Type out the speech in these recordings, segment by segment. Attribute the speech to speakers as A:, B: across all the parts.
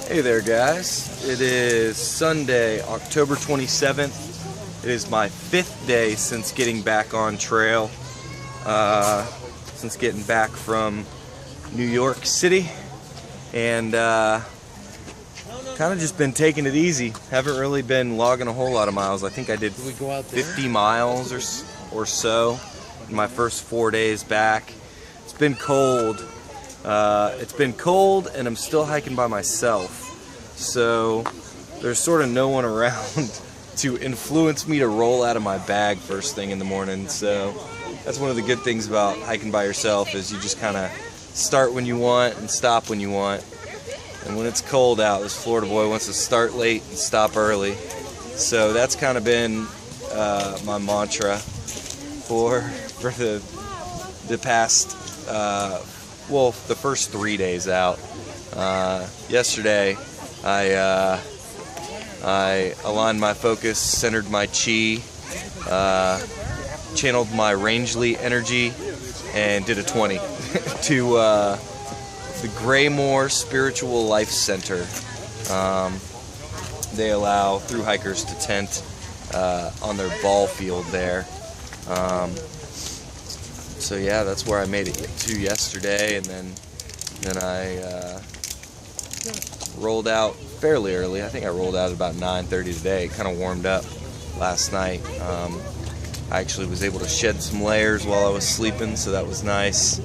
A: Hey there guys, it is Sunday, October 27th. It is my 5th day since getting back on trail, since getting back from New York City, and kind of just been taking it easy. Haven't really been logging a whole lot of miles. I think I did 50 miles or so in my first 4 days back. It's been cold. And I'm still hiking by myself, so there's sort of no one around to influence me to roll out of my bag first thing in the morning. So that's one of the good things about hiking by yourself, is you just kind of start when you want and stop when you want. And when it's cold out, this Florida boy wants to start late and stop early. So that's kind of been my mantra for the past well, the first 3 days out. Yesterday, I aligned my focus, centered my chi, channeled my Rangeley energy, and did a 20 to the Graymore Spiritual Life Center. They allow thru hikers to tent on their ball field there. So yeah, that's where I made it to yesterday, and then I rolled out fairly early. I think I rolled out at about 9:30 today. It kind of warmed up last night. I actually was able to shed some layers while I was sleeping, so that was nice.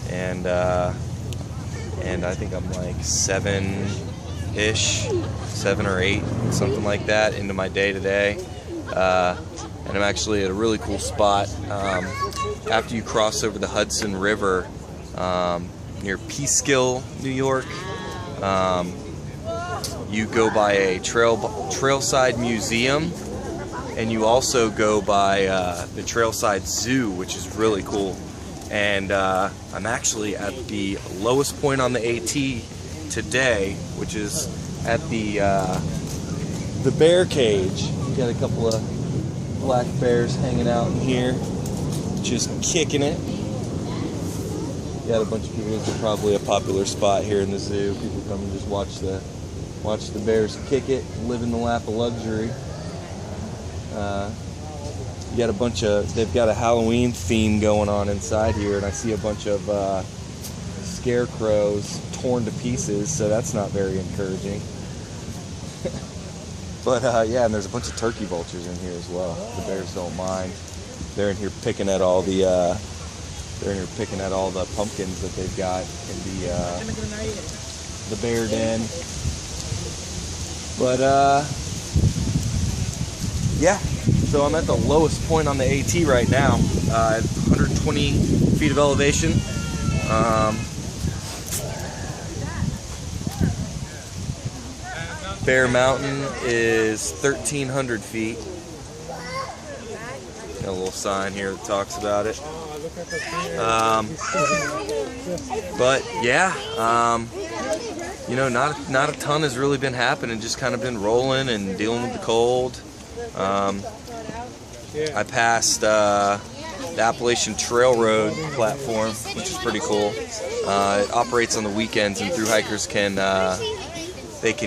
A: And I think I'm like 7-ish, 7 or 8, something like that, into my day today. And I'm actually at a really cool spot. After you cross over the Hudson River near Peekskill, New York, you go by a trailside museum, and you also go by the Trailside Zoo, which is really cool. And I'm actually at the lowest point on the AT today, which is at the bear cage. We got a couple of black bears hanging out in here, just kicking it. Got a bunch of people. This is probably a popular spot here in the zoo. People come and just watch the bears kick it, live in the lap of luxury. You got a bunch of, they've got a Halloween theme going on inside here, and I see a bunch of scarecrows torn to pieces, so that's not very encouraging. But yeah, and there's a bunch of turkey vultures in here as well. The bears don't mind. They're in here picking at all the pumpkins that they've got in the bear den. But yeah, so I'm at the lowest point on the AT right now, 120 feet of elevation. Bear Mountain is 1,300 feet. Got a little sign here that talks about it. But yeah, you know, not a ton has really been happening. Just kind of been rolling and dealing with the cold. I passed the Appalachian Trail Road platform, which is pretty cool. It operates on the weekends, and thru hikers can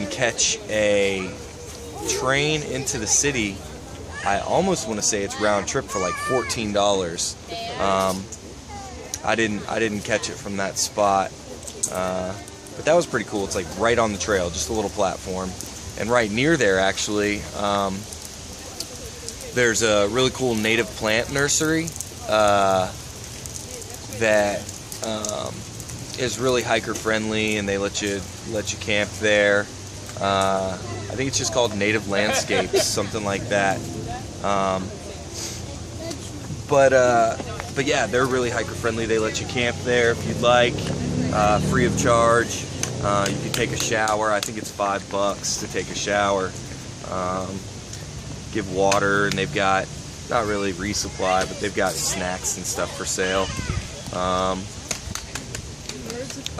A: catch a train into the city. I almost want to say it's round trip for like $14. I didn't catch it from that spot, but that was pretty cool. It's like right on the trail, just a little platform, and right near there actually, there's a really cool native plant nursery that is really hiker friendly, and they let you camp there. I think it's just called Native Landscapes, something like that. But yeah, they're really hiker friendly. They let you camp there if you'd like, free of charge. You can take a shower. I think it's $5 to take a shower. Give water, and they've got, not really resupply, but they've got snacks and stuff for sale.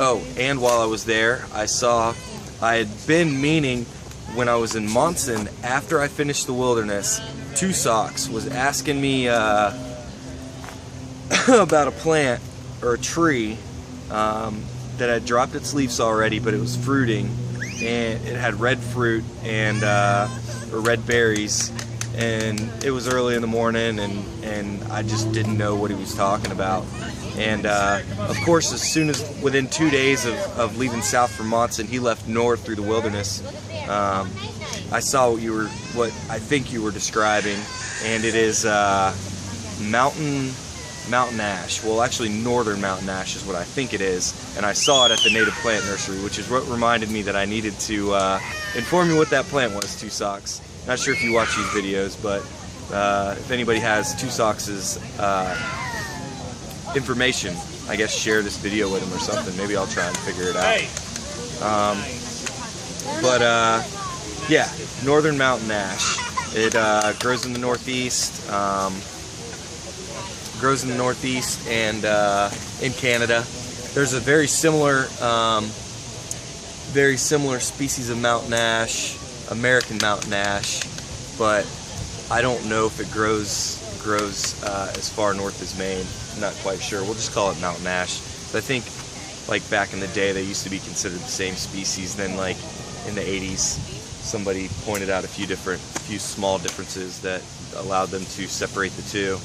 A: Oh, and while I was there, I had been meaning, when I was in Monson, after I finished the wilderness, Two Socks was asking me about a plant or a tree that had dropped its leaves already, but it was fruiting, and it had red fruit and or red berries, and it was early in the morning, and I just didn't know what he was talking about. And of course, as soon as within 2 days of leaving South Vermont, and he left north through the wilderness, I saw what I think you were describing, and it is mountain ash. Well, actually, northern mountain ash is what I think it is, and I saw it at the Native Plant Nursery, which is what reminded me that I needed to inform you what that plant was. Two Socks. Not sure if you watch these videos, but if anybody has Two Socks' information, I guess share this video with them or something. Maybe I'll try and figure it out. Yeah, northern mountain ash. It grows in the northeast. And in Canada. There's a very similar species of mountain ash, American mountain ash, but I don't know if it grows as far north as Maine. I'm not quite sure. We'll just call it mountain ash. But I think, like back in the day, they used to be considered the same species. Then, like in the 80s, somebody pointed out a few small differences that allowed them to separate the two.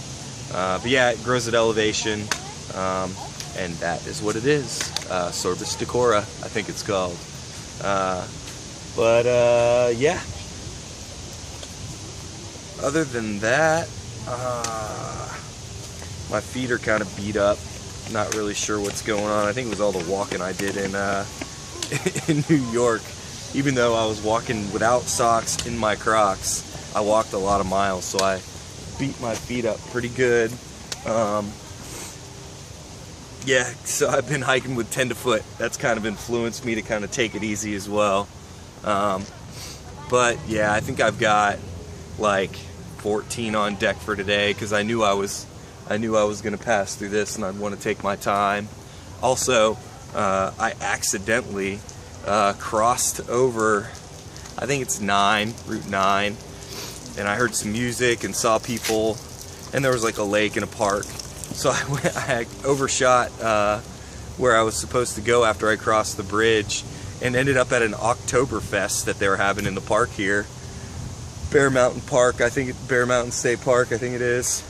A: But yeah, it grows at elevation, and that is what it is. Sorbus decora, I think it's called. Yeah. Other than that, my feet are kind of beat up. Not really sure what's going on. I think it was all the walking I did in New York. Even though I was walking without socks in my Crocs, I walked a lot of miles, so I beat my feet up pretty good. Yeah, so I've been hiking with tenderfoot. That's kind of influenced me to kind of take it easy as well. But yeah, I think I've got like 14 on deck for today, because I knew I was going to pass through this and I'd want to take my time. Also, I accidentally crossed over, I think it's Route 9, and I heard some music and saw people, and there was like a lake and a park. So I overshot where I was supposed to go after I crossed the bridge, and ended up at an Oktoberfest that they were having in the park here. Bear Mountain Park, Bear Mountain State Park, I think it is.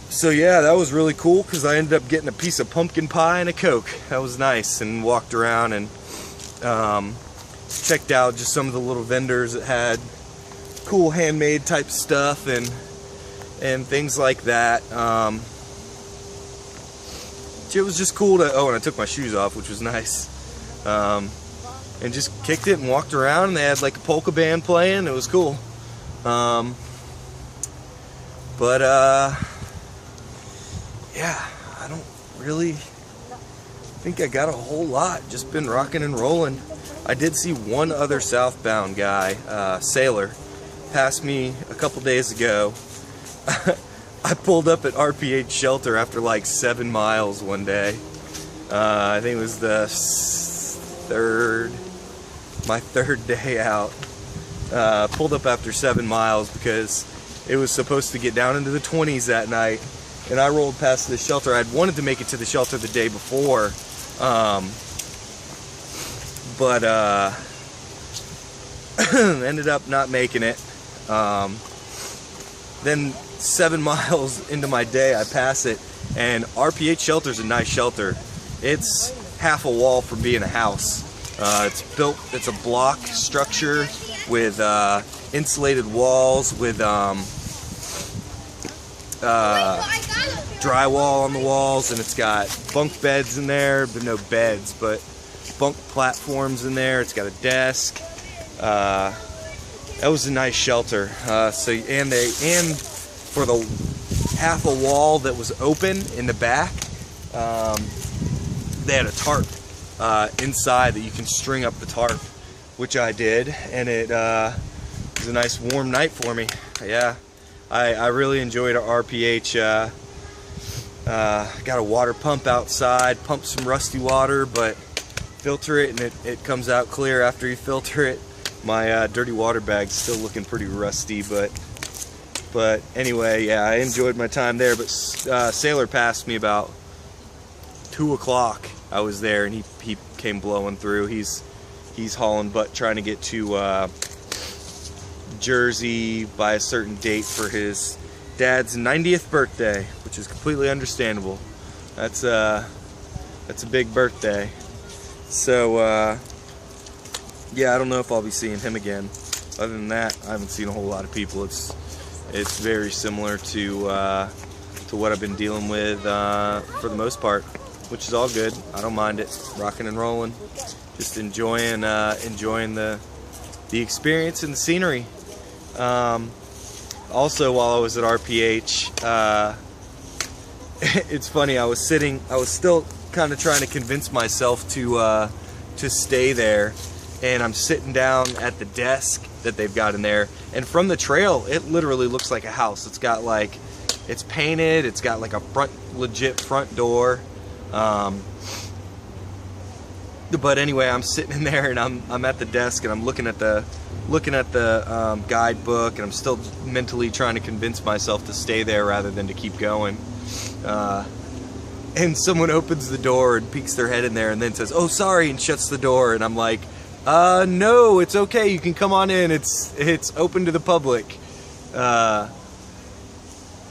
A: So yeah, that was really cool, because I ended up getting a piece of pumpkin pie and a Coke. That was nice, and walked around and checked out just some of the little vendors that had cool handmade type stuff and things like that. It was just cool to, and I took my shoes off, which was nice. And just kicked it and walked around, and they had like a polka band playing. It was cool. Yeah, I don't really think I got a whole lot. Just been rocking and rolling. I did see one other southbound guy, Sailor, pass me a couple days ago. I pulled up at RPH shelter after like 7 miles one day. I think it was my third day out. Pulled up after 7 miles because it was supposed to get down into the 20s that night, and I rolled past the shelter. I'd wanted to make it to the shelter the day before, but ended up not making it. Then 7 miles into my day, I pass it, and RPH shelter's a nice shelter. It's half a wall from being a house. It's a block structure with insulated walls with drywall on the walls, and it's got bunk beds in there, but no beds, but bunk platforms in there. It's got a desk. That was a nice shelter. And for the half a wall that was open in the back, they had a tarp inside that you can string up the tarp, which I did, and it was a nice warm night for me. Yeah, I really enjoyed our RPH. Got a water pump outside, pump some rusty water, but filter it, and it comes out clear after you filter it. My dirty water bag's still looking pretty rusty, but anyway, yeah, I enjoyed my time there. But Sailor passed me about 2 o'clock, I was there, and he came blowing through. He's hauling butt trying to get to Jersey by a certain date for his dad's 90th birthday, which is completely understandable. That's a big birthday. So yeah, I don't know if I'll be seeing him again. Other than that, I haven't seen a whole lot of people. It's very similar to what I've been dealing with for the most part, which is all good. I don't mind it. Rocking and rolling, just enjoying the experience and the scenery. Also, while I was at RPH, it's funny. I was still kind of trying to convince myself to stay there, and I'm sitting down at the desk that they've got in there, and from the trail, it literally looks like a house. It's got like, it's painted. It's got like a legit front door. But anyway, I'm sitting in there, and I'm at the desk, and I'm looking at the guidebook, and I'm still mentally trying to convince myself to stay there rather than to keep going. And someone opens the door and peeks their head in there, and then says, "Oh, sorry," and shuts the door. And I'm like, "No, it's okay. You can come on in. It's open to the public." And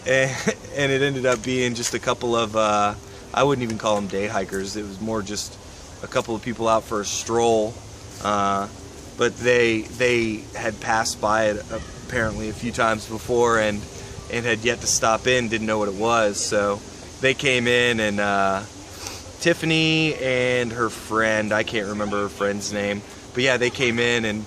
A: it ended up being just a couple of I wouldn't even call them day hikers. It was more just a couple of people out for a stroll. But they had passed by it apparently a few times before and had yet to stop in, didn't know what it was. So they came in, and Tiffany and her friend, I can't remember her friend's name, but yeah, they came in and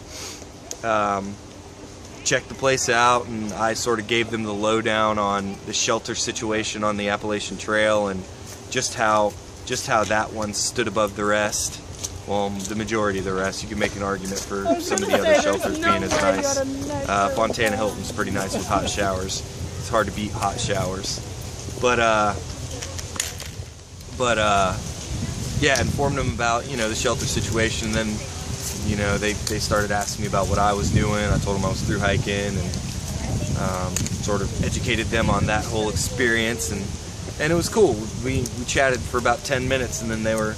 A: checked the place out, and I sort of gave them the lowdown on the shelter situation on the Appalachian Trail and just how that one stood above the rest. Well, the majority of the rest. You can make an argument for some of the other shelters being as nice. Fontana Hilton's pretty nice with hot showers. It's hard to beat hot showers. But yeah, informed them about, the shelter situation. And then, they started asking me about what I was doing. I told them I was through hiking, and sort of educated them on that whole experience. And it was cool. We chatted for about 10 minutes, and then they were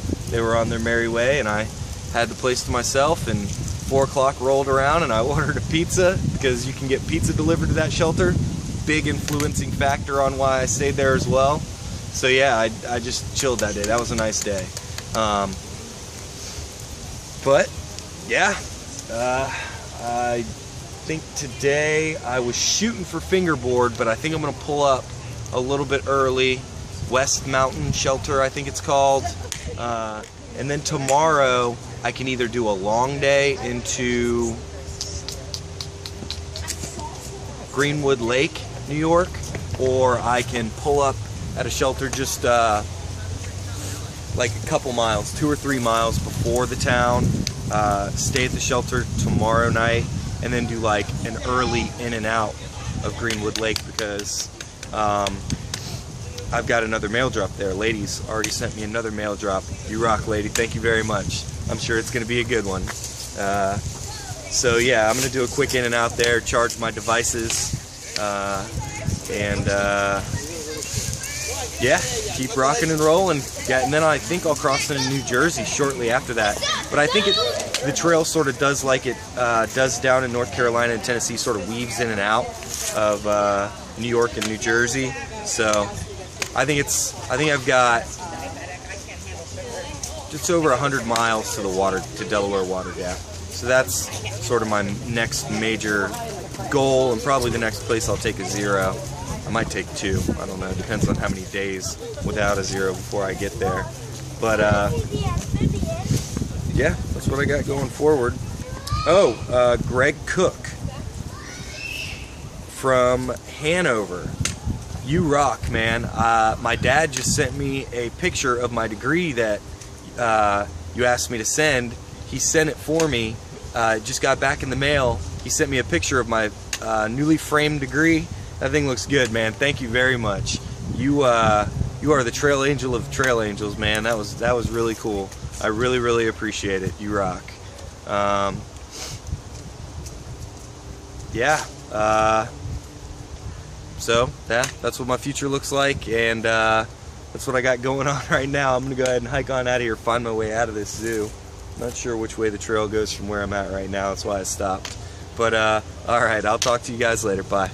A: on their merry way, and I had the place to myself. And 4 o'clock rolled around, and I ordered a pizza, because you can get pizza delivered to that shelter. Big influencing factor on why I stayed there as well. So yeah, I just chilled that day. That was a nice day. But yeah, I think today I was shooting for fingerboard, but I think I'm gonna pull up a little bit early. West Mountain Shelter, I think it's called. And then tomorrow I can either do a long day into Greenwood Lake, New York, or I can pull up at a shelter just like a couple miles, 2 or 3 miles before the town, stay at the shelter tomorrow night, and then do like an early in and out of Greenwood Lake, because I've got another mail drop there. Ladies already sent me another mail drop. You rock, lady. Thank you very much. I'm sure it's going to be a good one. So yeah, I'm going to do a quick in and out there, charge my devices, and yeah, keep rocking and rolling. Yeah, and then I think I'll cross into New Jersey shortly after that. But I think the trail sort of does like it does down in North Carolina and Tennessee, sort of weaves in and out of New York and New Jersey. So I think I've got just over 100 miles to Delaware Water Gap. So that's sort of my next major goal, and probably the next place I'll take a zero. I might take 2. I don't know. It depends on how many days without a zero before I get there. But yeah, that's what I got going forward. Oh, Greg Cook from Hanover. You rock, man. My dad just sent me a picture of my degree that you asked me to send. He sent it for me. Just got back in the mail. He sent me a picture of my newly framed degree. That thing looks good, man. Thank you very much. You are the trail angel of trail angels, man. That was really cool. I really, really appreciate it. You rock. Yeah. So that's what my future looks like, and that's what I got going on right now. I'm gonna go ahead and hike on out of here, find my way out of this zoo. Not sure which way the trail goes from where I'm at right now. That's why I stopped. But all right, I'll talk to you guys later. Bye.